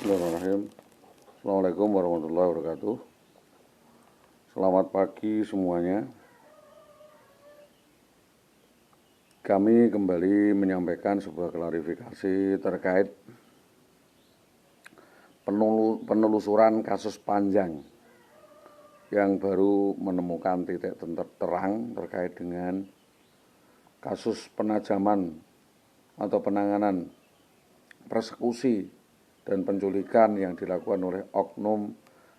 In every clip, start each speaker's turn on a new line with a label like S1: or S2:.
S1: Bismillahirrahmanirrahim. Assalamualaikum warahmatullahi wabarakatuh. Selamat pagi semuanya. Kami kembali menyampaikan sebuah klarifikasi terkait penelusuran kasus panjang yang baru menemukan titik terang terkait dengan kasus penajaman atau penanganan persekusi dan penculikan yang dilakukan oleh oknum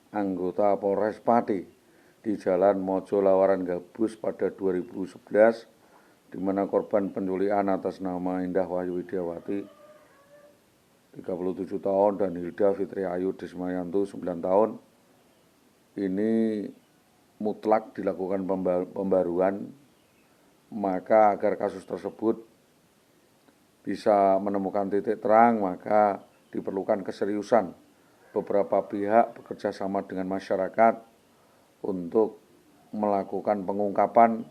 S1: anggota Polres Pati di Jalan Mojo Lawaran Gabus pada 2011, di mana korban penculikan atas nama Indah Wahyu Widiawati 37 tahun dan Hilda Fitri Ayu Desmayantu 9 tahun ini mutlak dilakukan pembaruan, maka agar kasus tersebut bisa menemukan titik terang, maka diperlukan keseriusan beberapa pihak bekerja sama dengan masyarakat untuk melakukan pengungkapan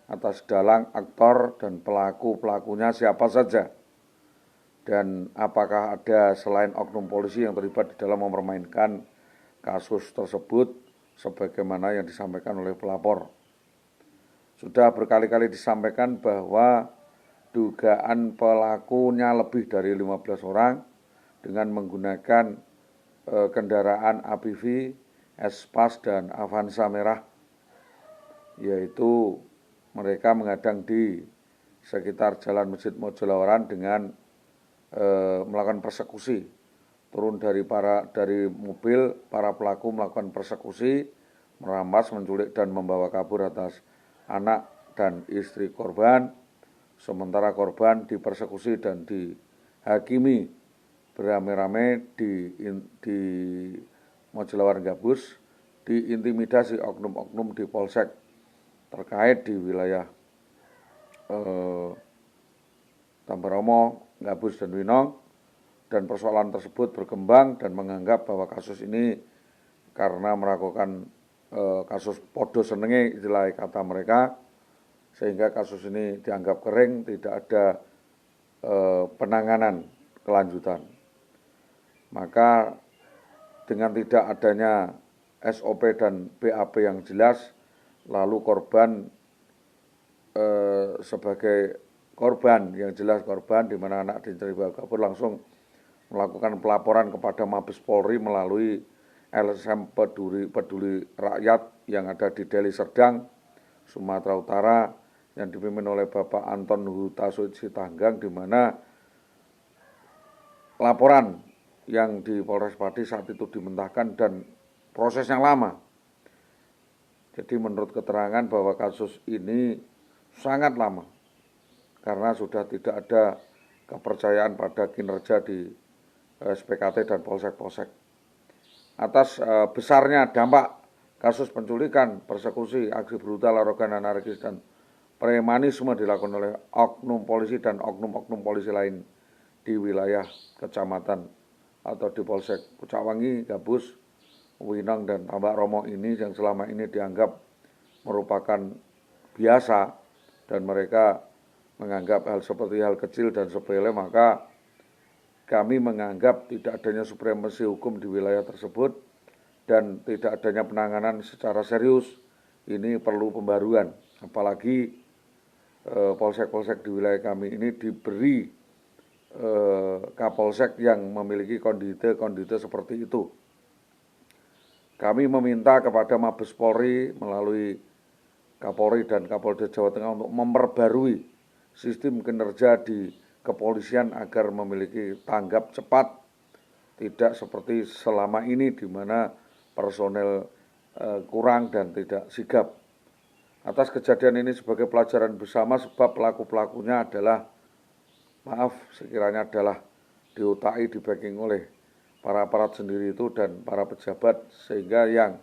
S1: atas dalang, aktor, dan pelakunya siapa saja, dan apakah ada selain oknum polisi yang terlibat di dalam mempermainkan kasus tersebut sebagaimana yang disampaikan oleh pelapor. Sudah berkali-kali disampaikan bahwa dugaan pelakunya lebih dari 15 orang dengan menggunakan kendaraan APV, Espas, dan Avanza merah, yaitu mereka menghadang di sekitar Jalan Masjid Mojo Lawaran dengan melakukan persekusi. Turun dari mobil, para pelaku melakukan persekusi, merampas, menculik, dan membawa kabur atas anak dan istri korban. Sementara korban dipersekusi dan dihakimi beramai-ramai di Mojo Lawaran Gabus, diintimidasi oknum-oknum di polsek terkait di wilayah Tambaromo, Gabus, dan Winong, dan persoalan tersebut berkembang dan menganggap bahwa kasus ini karena melakukan kasus podo senenge istilah kata mereka, sehingga kasus ini dianggap kering, tidak ada penanganan kelanjutan. Maka dengan tidak adanya SOP dan BAP yang jelas, lalu korban sebagai korban yang jelas korban, di mana anak dibawa kabur, langsung melakukan pelaporan kepada Mabes Polri melalui LSM Peduli Rakyat yang ada di Deli Serdang, Sumatera Utara, yang dipimpin oleh Bapak Anton Hutasuit Sitanggang, di mana laporan yang di Polres Pati saat itu dimentahkan dan prosesnya lama. Jadi menurut keterangan bahwa kasus ini sangat lama karena sudah tidak ada kepercayaan pada kinerja di SPKT dan polsek-polsek. Atas besarnya dampak kasus penculikan, persekusi, aksi brutal, arogan, anarkis, dan premanisme dilakukan oleh oknum polisi dan oknum-oknum polisi lain di wilayah kecamatan atau di Polsek Pucakwangi, Gabus, Winong, dan Tambaromo ini yang selama ini dianggap merupakan biasa dan mereka menganggap hal seperti hal kecil dan sepele, maka kami menganggap tidak adanya supremasi hukum di wilayah tersebut dan tidak adanya penanganan secara serius. Ini perlu pembaruan, apalagi polsek-polsek di wilayah kami ini diberi Kapolsek yang memiliki kondite seperti itu. Kami meminta kepada Mabes Polri melalui Kapolri dan Kapolda Jawa Tengah untuk memperbarui sistem kinerja di kepolisian agar memiliki tanggap cepat, tidak seperti selama ini di mana personel kurang dan tidak sigap. Atas kejadian ini sebagai pelajaran bersama, sebab pelaku-pelakunya adalah sekiranya adalah diotai, di-backing oleh para aparat sendiri itu dan para pejabat, sehingga yang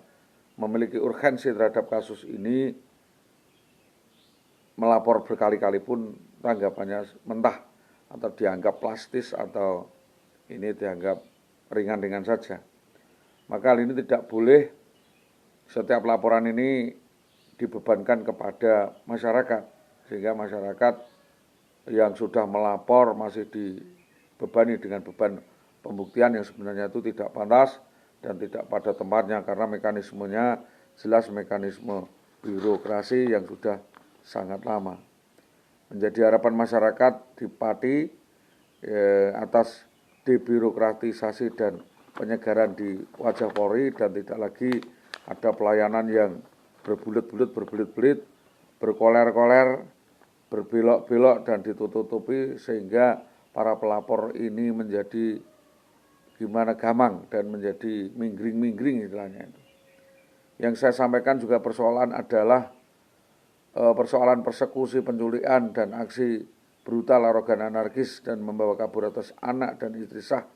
S1: memiliki urgensi terhadap kasus ini melapor berkali-kali pun tanggapannya mentah atau dianggap plastis atau ini dianggap ringan-ringan saja. Maka hal ini tidak boleh, setiap laporan ini dibebankan kepada masyarakat, sehingga masyarakat yang sudah melapor masih dibebani dengan beban pembuktian yang sebenarnya itu tidak pantas dan tidak pada tempatnya karena mekanismenya jelas mekanisme birokrasi yang sudah sangat lama. Menjadi harapan masyarakat di Pati atas debirokratisasi dan penyegaran di wajah Polri dan tidak lagi ada pelayanan yang berbelit-belit, berkoler-koler, berbelok-belok dan ditutup-tutupi sehingga para pelapor ini menjadi gimana gamang dan menjadi minggring-minggring istilahnya itu. Yang saya sampaikan juga persoalan adalah persoalan persekusi, penculikan dan aksi brutal, arogan, anarkis dan membawa kabur atas anak dan istri sah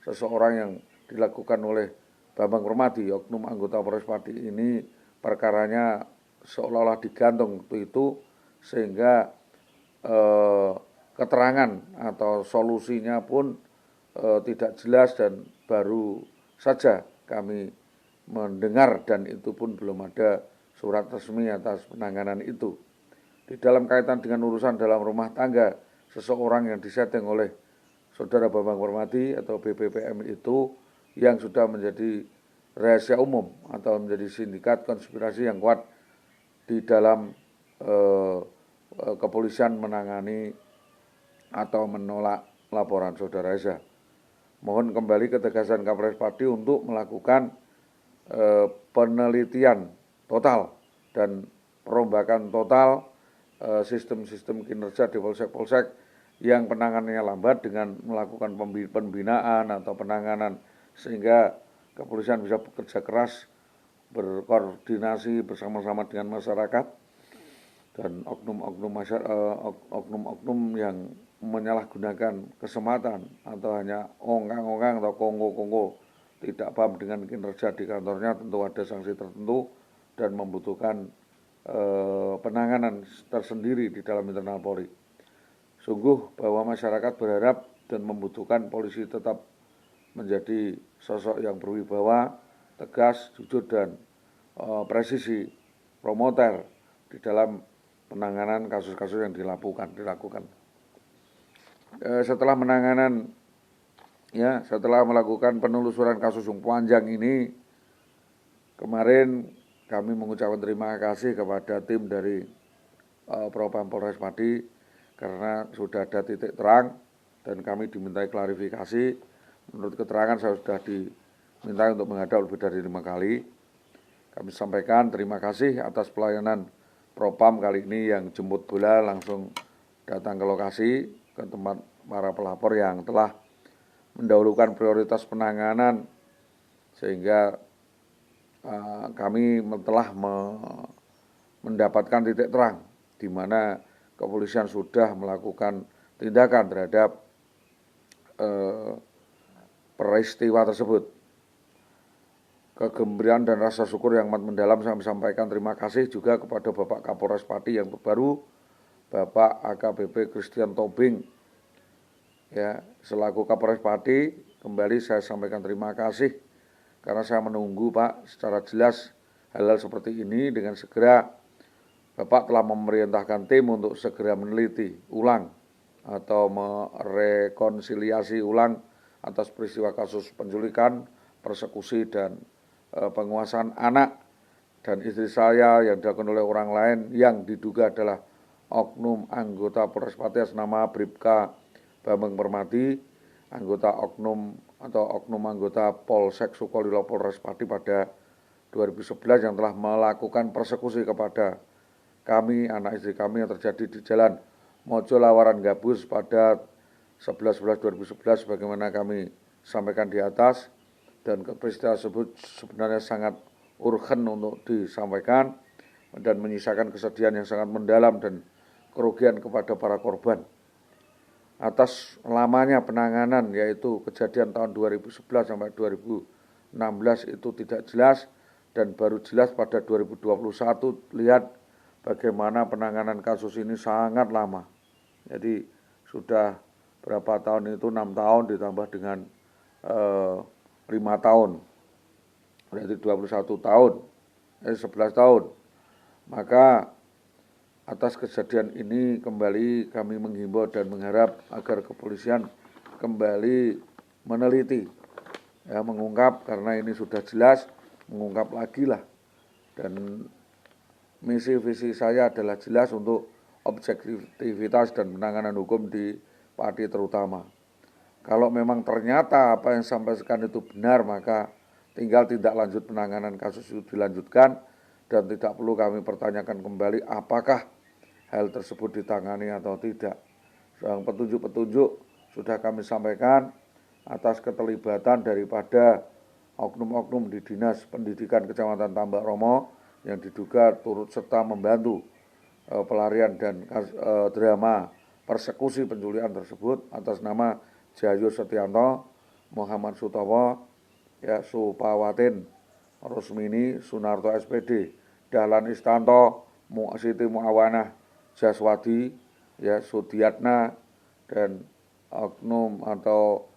S1: seseorang yang dilakukan oleh Bambang Permadi, oknum anggota Polres Pati ini. Perkaranya seolah-olah digantung itu sehingga keterangan atau solusinya pun tidak jelas dan baru saja kami mendengar dan itu pun belum ada surat resmi atas penanganan itu. Di dalam kaitan dengan urusan dalam rumah tangga seseorang yang disetting oleh Saudara Bambang Permadi atau BPPM itu yang sudah menjadi rahasia umum atau menjadi sindikat konspirasi yang kuat di dalam kepolisian menangani atau menolak laporan Saudara Eza. Mohon kembali ketegasan Kapolres Pati untuk melakukan penelitian total dan perombakan total sistem-sistem kinerja di polsek-polsek yang penanganannya lambat dengan melakukan pembinaan atau penanganan sehingga kepolisian bisa bekerja keras berkoordinasi bersama-sama dengan masyarakat dan oknum-oknum yang menyalahgunakan kesempatan atau hanya ongkang-ongkang atau kongko-kongko tidak paham dengan kinerja di kantornya tentu ada sanksi tertentu dan membutuhkan penanganan tersendiri di dalam internal Polri. Sungguh bahwa masyarakat berharap dan membutuhkan polisi tetap menjadi sosok yang berwibawa, tegas, jujur dan presisi, promoter di dalam penanganan kasus-kasus yang dilakukan. Setelah melakukan penelusuran kasus yang panjang ini, kemarin kami mengucapkan terima kasih kepada tim dari Propam Polres Pati karena sudah ada titik terang dan kami dimintai klarifikasi. Menurut keterangan saya sudah diminta untuk menghadap lebih dari 5 kali. Kami sampaikan terima kasih atas pelayanan Propam kali ini yang jemput bola langsung datang ke lokasi, ke tempat para pelapor yang telah mendahulukan prioritas penanganan sehingga kami telah mendapatkan titik terang di mana kepolisian sudah melakukan tindakan terhadap peristiwa tersebut. Kegembiraan dan rasa syukur yang amat mendalam saya sampaikan terima kasih juga kepada Bapak Kapolres Pati yang baru, Bapak AKBP Christian Tobing. Ya, selaku Kapolres Pati, kembali saya sampaikan terima kasih karena saya menunggu Pak secara jelas hal-hal seperti ini dengan segera Bapak telah memerintahkan tim untuk segera meneliti ulang atau merekonsiliasi ulang atas peristiwa kasus penculikan, persekusi dan penguasaan anak dan istri saya yang dilakukan oleh orang lain yang diduga adalah oknum anggota Polres Pati atas nama Bribka Bambang Permadi, anggota oknum anggota Polsek Sukolilo Polres Pati pada 2011 yang telah melakukan persekusi kepada kami, anak istri kami yang terjadi di Jalan Mojo Lawaran Gabus pada 11/11/2011 sebagaimana kami sampaikan di atas, dan peristiwa tersebut sebenarnya sangat urgen untuk disampaikan dan menyisakan kesedihan yang sangat mendalam dan kerugian kepada para korban. Atas lamanya penanganan yaitu kejadian tahun 2011 sampai 2016 itu tidak jelas dan baru jelas pada 2021 lihat bagaimana penanganan kasus ini sangat lama. Jadi sudah berapa tahun itu 6 tahun ditambah dengan 5 tahun, berarti 21 tahun, 11 tahun. Maka atas kejadian ini kembali kami menghimbau dan mengharap agar kepolisian kembali meneliti, ya, mengungkap, karena ini sudah jelas, mengungkap lagi lah. Dan misi visi saya adalah jelas untuk objektivitas dan penanganan hukum di Pati terutama. Kalau memang ternyata apa yang disampaikan itu benar, maka tinggal tindak lanjut penanganan kasus itu dilanjutkan dan tidak perlu kami pertanyakan kembali apakah hal tersebut ditangani atau tidak. Sedang petunjuk-petunjuk sudah kami sampaikan atas keterlibatan daripada oknum-oknum di Dinas Pendidikan Kecamatan Tambak Romo yang diduga turut serta membantu pelarian dan drama persekusi penculikan tersebut atas nama Jayo Setianto, Muhammad Sutowo, ya, Supawatin, Rusmini, Sunarto SPD, Dahlan Istanto, Siti Muawanah, Jaswadi, ya, Sudiatna, dan oknum atau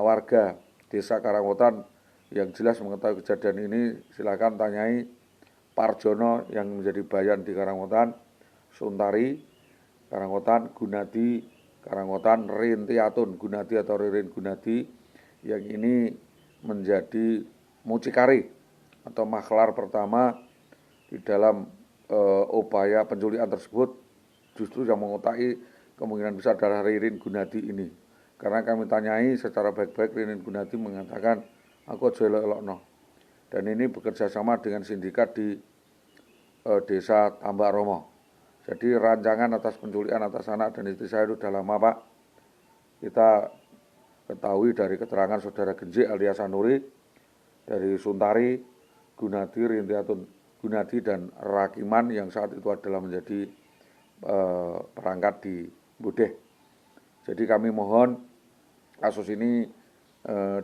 S1: warga Desa Karangwetan yang jelas mengetahui kejadian ini. Silakan tanyai Parjono yang menjadi bayan di Karangwetan, Suntari Karangwetan, Gunadi Karangwetan, Rintiatun Gunadi atau Ririn Gunadi yang ini menjadi mucikari atau maklar pertama di dalam upaya penculikan tersebut. Justru yang mengotaki kemungkinan besar adalah Ririn Gunadi ini. Karena kami tanyai secara baik-baik, Ririn Gunadi mengatakan, aku aja elok-elokno. Dan ini bekerja sama dengan sindikat di Desa Tambak Romo. Jadi rancangan atas penculikan atas anak dan istri saya itu sudah lama, Pak. Kita ketahui dari keterangan saudara Genjik alias Sanuri, dari Suntari, Gunadi, Rintiatun Gunadi, dan Rakiman yang saat itu adalah menjadi perangkat di Budeh. Jadi kami mohon kasus ini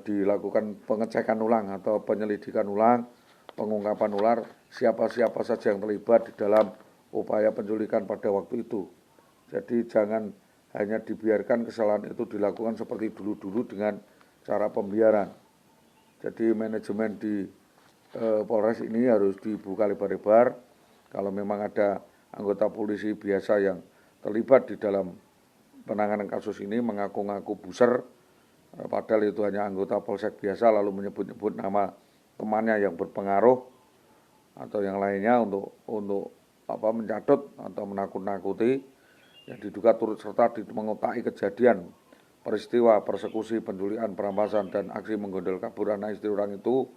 S1: dilakukan pengecekan ulang atau penyelidikan ulang, pengungkapan ulang siapa-siapa saja yang terlibat di dalam upaya penculikan pada waktu itu. Jadi jangan hanya dibiarkan kesalahan itu dilakukan seperti dulu-dulu dengan cara pembiaran. Jadi manajemen di Polres ini harus dibuka lebar-lebar. Kalau memang ada anggota polisi biasa yang terlibat di dalam penanganan kasus ini mengaku-ngaku buser, padahal itu hanya anggota polsek biasa, lalu menyebut-nyebut nama temannya yang berpengaruh atau yang lainnya untuk mencatut atau menakut-nakuti, yang diduga turut serta mengotaki kejadian peristiwa persekusi, penculikan, perampasan, dan aksi menggondol kabur anak istri orang itu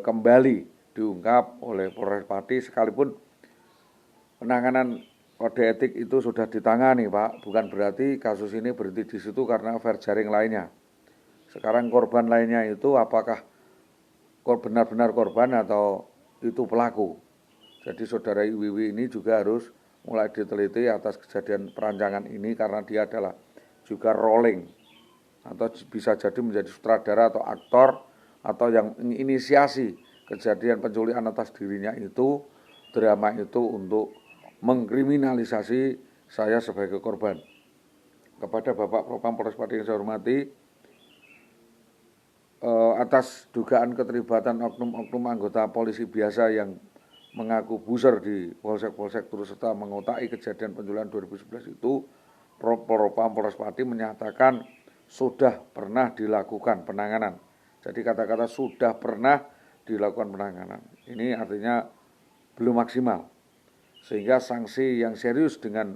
S1: kembali diungkap oleh Polres Pati, sekalipun penanganan kode etik itu sudah ditangani, Pak. Bukan berarti kasus ini berhenti di situ karena fair jaring lainnya. Sekarang korban lainnya itu apakah benar-benar korban atau itu pelaku. Jadi saudara Iwiwi ini juga harus mulai diteliti atas kejadian perancangan ini, karena dia adalah juga rolling atau bisa jadi menjadi sutradara atau aktor atau yang menginisiasi kejadian penculikan atas dirinya itu, drama itu untuk mengkriminalisasi saya sebagai korban. Kepada Bapak Propam Polres Pati yang saya hormati, atas dugaan keterlibatan oknum-oknum anggota polisi biasa yang mengaku buser di polsek-polsek turut serta mengotaki kejadian penculikan 2011 itu, Propam Polres Pati menyatakan sudah pernah dilakukan penanganan. Jadi kata-kata sudah pernah dilakukan penanganan, ini artinya belum maksimal. Sehingga sanksi yang serius dengan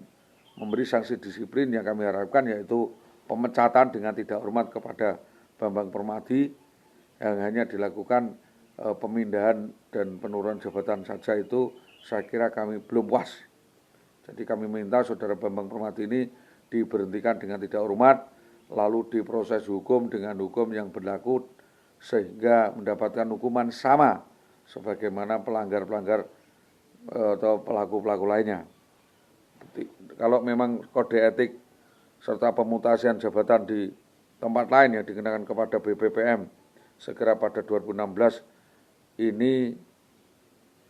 S1: memberi sanksi disiplin yang kami harapkan yaitu pemecatan dengan tidak hormat kepada Bambang Permadi, yang hanya dilakukan pemindahan dan penurunan jabatan saja, itu saya kira kami belum puas. Jadi kami minta saudara Bambang Permadi ini diberhentikan dengan tidak hormat, lalu diproses hukum dengan hukum yang berlaku sehingga mendapatkan hukuman sama sebagaimana pelanggar-pelanggar atau pelaku-pelaku lainnya. Kalau memang kode etik serta pemutasian jabatan di tempat lain yang dikenakan kepada BPPM segera pada 2016 ini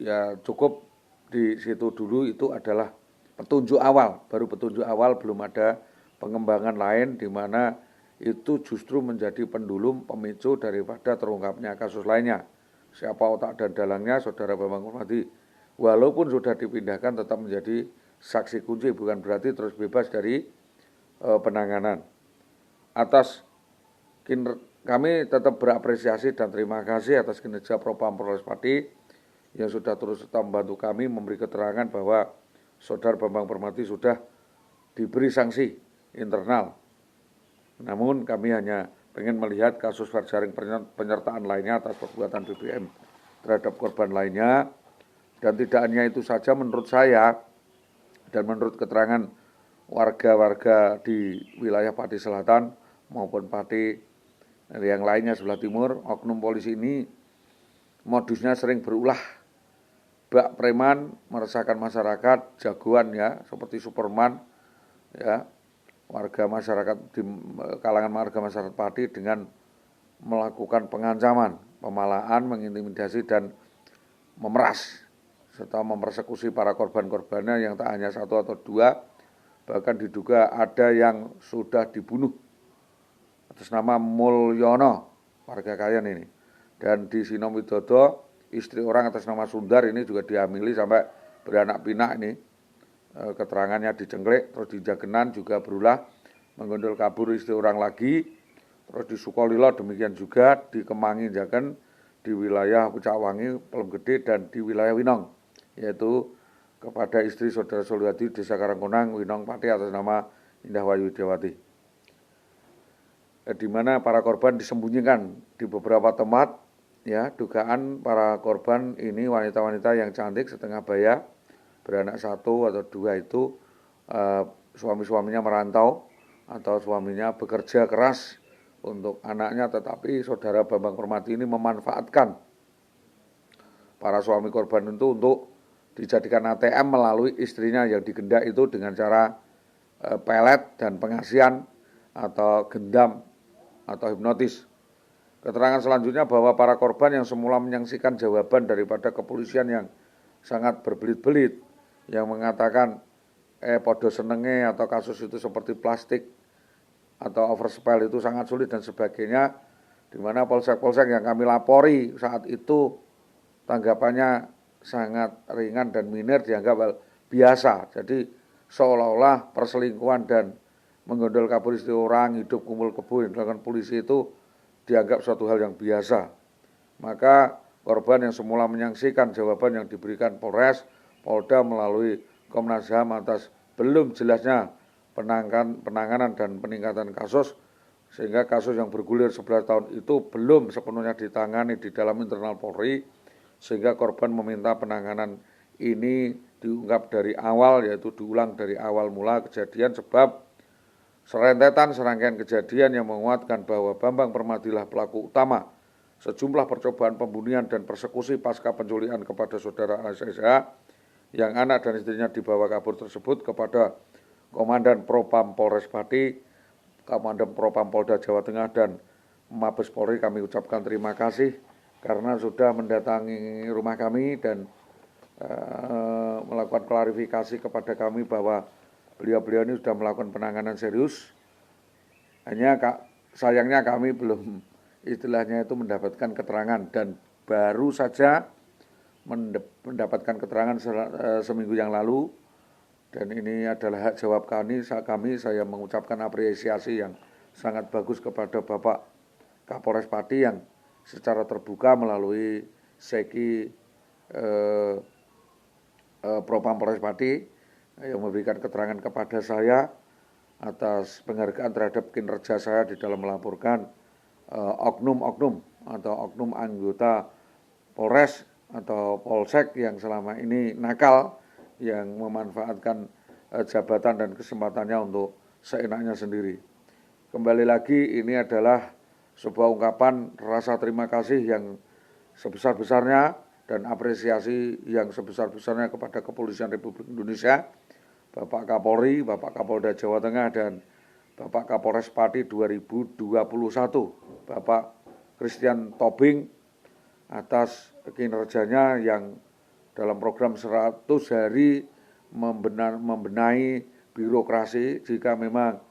S1: ya cukup di situ dulu, itu adalah petunjuk awal, baru petunjuk awal, belum ada pengembangan lain di mana itu justru menjadi pendulum pemicu daripada terungkapnya kasus lainnya. Siapa otak dan dalangnya saudara Bambang Permadi, walaupun sudah dipindahkan tetap menjadi saksi kunci, bukan berarti terus bebas dari penanganan. Atas Kami tetap berapresiasi dan terima kasih atas kinerja Propam Polres Pati yang sudah terus serta membantu kami memberi keterangan bahwa Saudara Bambang Permati sudah diberi sanksi internal. Namun kami hanya ingin melihat kasus jaring penyertaan lainnya atas perbuatan BBM terhadap korban lainnya. Dan tidak hanya itu saja menurut saya dan menurut keterangan warga-warga di wilayah Pati Selatan maupun Pati yang lainnya sebelah timur, oknum polisi ini modusnya sering berulah. Bak preman meresahkan masyarakat, jagoan ya, seperti Superman ya, warga masyarakat di kalangan warga masyarakat Pati dengan melakukan pengancaman, pemalaan, mengintimidasi dan memeras serta mempersekusi para korban-korbannya yang tak hanya satu atau dua, bahkan diduga ada yang sudah dibunuh atas nama Mulyono, warga Kayan ini. Dan di Sinom Widodo, istri orang atas nama Sundar ini juga dihamili sampai beranak pinak ini. Keterangannya dicengklik, terus di Jagenan juga berulah menggondol kabur istri orang lagi. Terus di Sukolilo demikian juga, di Kemangi Jagen, di wilayah Pucakwangi, Pelem Gede, dan di wilayah Winong, yaitu kepada istri Saudara Suliati Desa Karangkonang, Winong Pati atas nama Indah Wayu Widiawati. Di mana para korban disembunyikan di beberapa tempat, ya, dugaan para korban ini wanita-wanita yang cantik setengah baya, beranak satu atau dua itu suami-suaminya merantau atau suaminya bekerja keras untuk anaknya, tetapi Saudara Bambang Permati ini memanfaatkan para suami korban itu untuk dijadikan ATM melalui istrinya yang digendak itu dengan cara pelet dan pengasian atau gendam atau hipnotis. Keterangan selanjutnya bahwa para korban yang semula menyaksikan jawaban daripada kepolisian yang sangat berbelit-belit, yang mengatakan podo senenge atau kasus itu seperti plastik atau overspell itu sangat sulit dan sebagainya, di mana polsek-polsek yang kami lapori saat itu tanggapannya sangat ringan dan minor, dianggap biasa. Jadi seolah-olah perselingkuhan dan menggondol kabur istri orang, hidup kumpul kebo yang dilakukan polisi itu dianggap suatu hal yang biasa. Maka korban yang semula menyaksikan jawaban yang diberikan Polres, Polda melalui Komnas HAM atas belum jelasnya penanganan dan peningkatan kasus, sehingga kasus yang bergulir 11 tahun itu belum sepenuhnya ditangani di dalam internal Polri, sehingga korban meminta penanganan ini diungkap dari awal, yaitu diulang dari awal mula kejadian, sebab serentetan serangkaian kejadian yang menguatkan bahwa Bambang Permatilah pelaku utama sejumlah percobaan pembunuhan dan persekusi pasca penculikan kepada saudara SSH yang anak dan istrinya dibawa kabur tersebut kepada Komandan Propam Polres Pati, Komandan Propam Polda Jawa Tengah, dan Mabes Polri. Kami ucapkan terima kasih karena sudah mendatangi rumah kami dan melakukan klarifikasi kepada kami bahwa beliau-beliau ini sudah melakukan penanganan serius. Hanya sayangnya kami belum istilahnya itu mendapatkan keterangan, dan baru saja mendapatkan keterangan seminggu yang lalu, dan ini adalah hak jawab kami. Saya mengucapkan apresiasi yang sangat bagus kepada Bapak Kapolres Pati yang secara terbuka melalui Seki Propam Polres Pati yang memberikan keterangan kepada saya atas penghargaan terhadap kinerja saya di dalam melaporkan oknum-oknum atau oknum anggota Polres atau Polsek yang selama ini nakal, yang memanfaatkan jabatan dan kesempatannya untuk seenaknya sendiri. Kembali lagi, ini adalah sebuah ungkapan rasa terima kasih yang sebesar-besarnya dan apresiasi yang sebesar-besarnya kepada Kepolisian Republik Indonesia, Bapak Kapolri, Bapak Kapolda Jawa Tengah, dan Bapak Kapolres Pati 2021, Bapak Christian Tobing, atas kinerjanya yang dalam program 100 hari membenahi birokrasi. Jika memang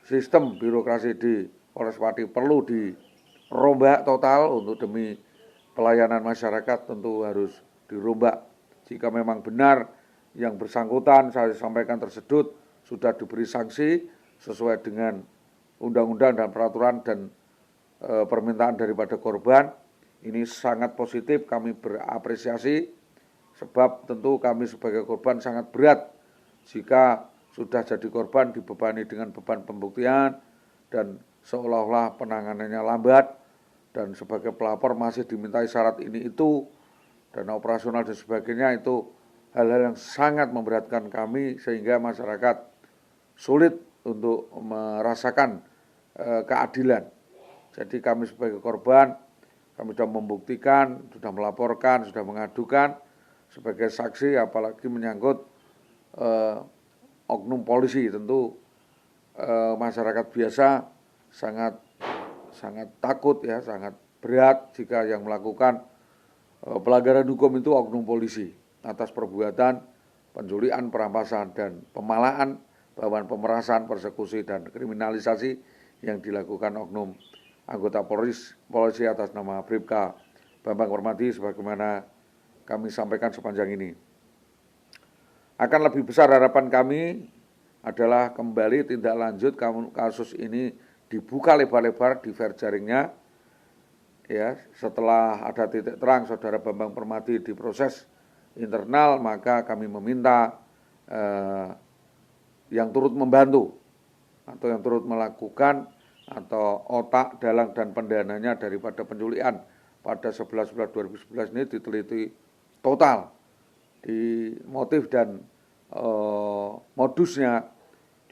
S1: sistem birokrasi di Polres Pati perlu dirombak total untuk demi pelayanan masyarakat, tentu harus dirombak. Jika memang benar yang bersangkutan, saya sampaikan, tersedut, sudah diberi sanksi sesuai dengan undang-undang dan peraturan dan permintaan daripada korban. Ini sangat positif, kami berapresiasi sebab tentu kami sebagai korban sangat berat jika sudah jadi korban dibebani dengan beban pembuktian dan seolah-olah penanganannya lambat dan sebagai pelapor masih dimintai syarat ini itu dan operasional dan sebagainya. Itu hal-hal yang sangat memberatkan kami sehingga masyarakat sulit untuk merasakan keadilan. Jadi kami sebagai korban, kami sudah membuktikan, sudah melaporkan, sudah mengadukan sebagai saksi, apalagi menyangkut oknum polisi. Tentu masyarakat biasa sangat takut ya, sangat berat jika yang melakukan pelanggaran hukum itu oknum polisi atas perbuatan penculikan, perampasan dan pemalaan, bahkan pemerasan, persekusi dan kriminalisasi yang dilakukan oknum anggota polisi atas nama Bribka Bambang Permati sebagaimana kami sampaikan sepanjang ini. Akan lebih besar harapan kami adalah kembali tindak lanjut kasus ini dibuka lebar-lebar di fair jaringnya. Ya, setelah ada titik terang saudara Bambang Permati diproses internal, maka kami meminta yang turut membantu atau yang turut melakukan atau otak, dalang dan pendananya daripada penculikan pada 11/11/2011 ini diteliti total di motif dan modusnya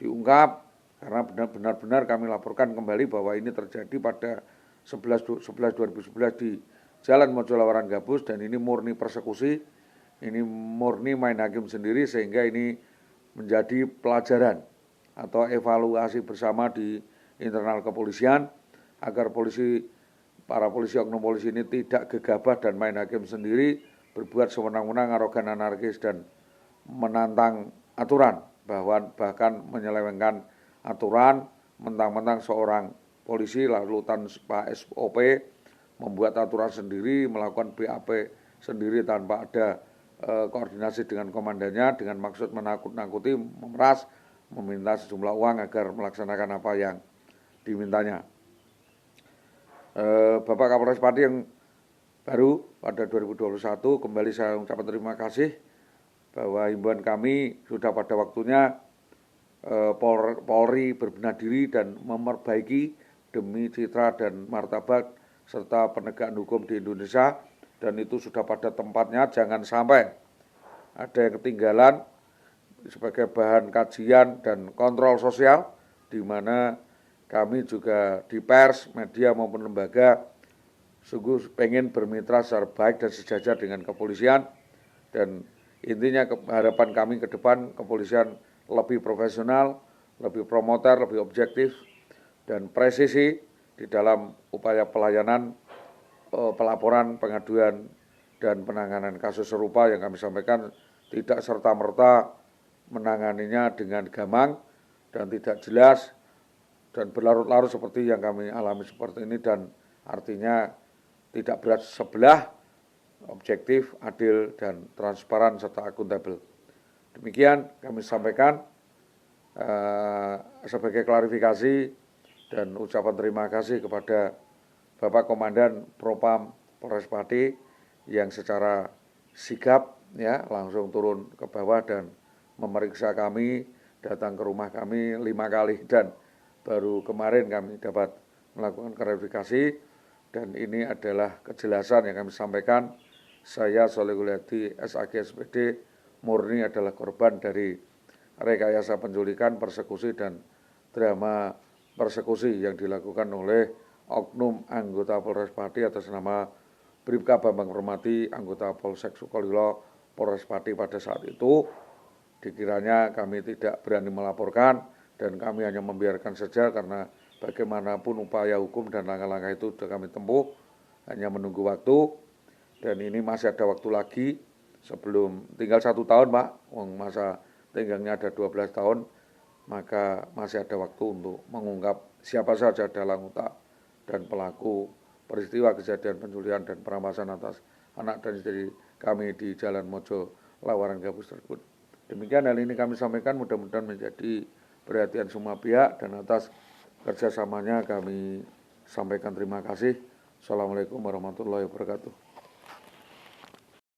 S1: diungkap, karena benar-benar kami laporkan kembali bahwa ini terjadi pada 11/11/2011 di Jalan Mojolawaran Gabus dan ini murni persekusi, ini murni main hakim sendiri sehingga ini menjadi pelajaran atau evaluasi bersama di internal kepolisian agar para polisi oknum polisi ini tidak gegabah dan main hakim sendiri, berbuat sewenang-wenang, arogan, anarkis dan menantang aturan, bahkan menyelewengkan aturan, mentang-mentang seorang polisi lalu tanpa SOP membuat aturan sendiri, melakukan BAP sendiri tanpa ada koordinasi dengan komandannya dengan maksud menakut-nakuti, memeras, meminta sejumlah uang agar melaksanakan apa yang dimintanya. Bapak Kapolres Pati yang baru pada 2021 kembali saya ucapkan terima kasih bahwa himbauan kami sudah pada waktunya Polri berbenah diri dan memperbaiki demi citra dan martabat serta penegakan hukum di Indonesia, dan itu sudah pada tempatnya. Jangan sampai ada yang ketinggalan sebagai bahan kajian dan kontrol sosial, di mana kami juga di pers, media maupun lembaga sungguh pengen bermitra secara baik dan sejajar dengan kepolisian, dan intinya harapan kami ke depan kepolisian lebih profesional, lebih promoter, lebih objektif dan presisi di dalam upaya pelayanan, pelaporan, pengaduan dan penanganan kasus serupa yang kami sampaikan, tidak serta-merta menanganinya dengan gamang dan tidak jelas dan berlarut-larut seperti yang kami alami seperti ini, dan artinya tidak berat sebelah, objektif, adil dan transparan serta akuntabel. Demikian kami sampaikan sebagai klarifikasi dan ucapan terima kasih kepada Bapak Komandan Propam Polres Pati yang secara sigap ya langsung turun ke bawah dan memeriksa kami, datang ke rumah kami 5 kali, dan baru kemarin kami dapat melakukan klarifikasi, dan ini adalah kejelasan yang kami sampaikan. Saya Solehul Hadi SAG SPD murni adalah korban dari rekayasa penculikan, persekusi dan drama persekusi yang dilakukan oleh oknum anggota Polres Pati atas nama Bribka Bambang Permati, anggota Polsek Sukolilo Polres Pati pada saat itu. Dikiranya kami tidak berani melaporkan dan kami hanya membiarkan saja, karena bagaimanapun upaya hukum dan langkah-langkah itu sudah kami tempuh, hanya menunggu waktu, dan ini masih ada waktu lagi sebelum tinggal 1 tahun Pak, masa tenggangnya ada 12 tahun, maka masih ada waktu untuk mengungkap siapa saja dalang utak dan pelaku peristiwa kejadian penculikan dan perampasan atas anak dan istri kami di Jalan Mojolawaran Gabus tersebut. Demikian hal ini kami sampaikan, mudah-mudahan menjadi perhatian semua pihak, dan atas kerjasamanya kami sampaikan terima kasih. Assalamualaikum warahmatullahi wabarakatuh.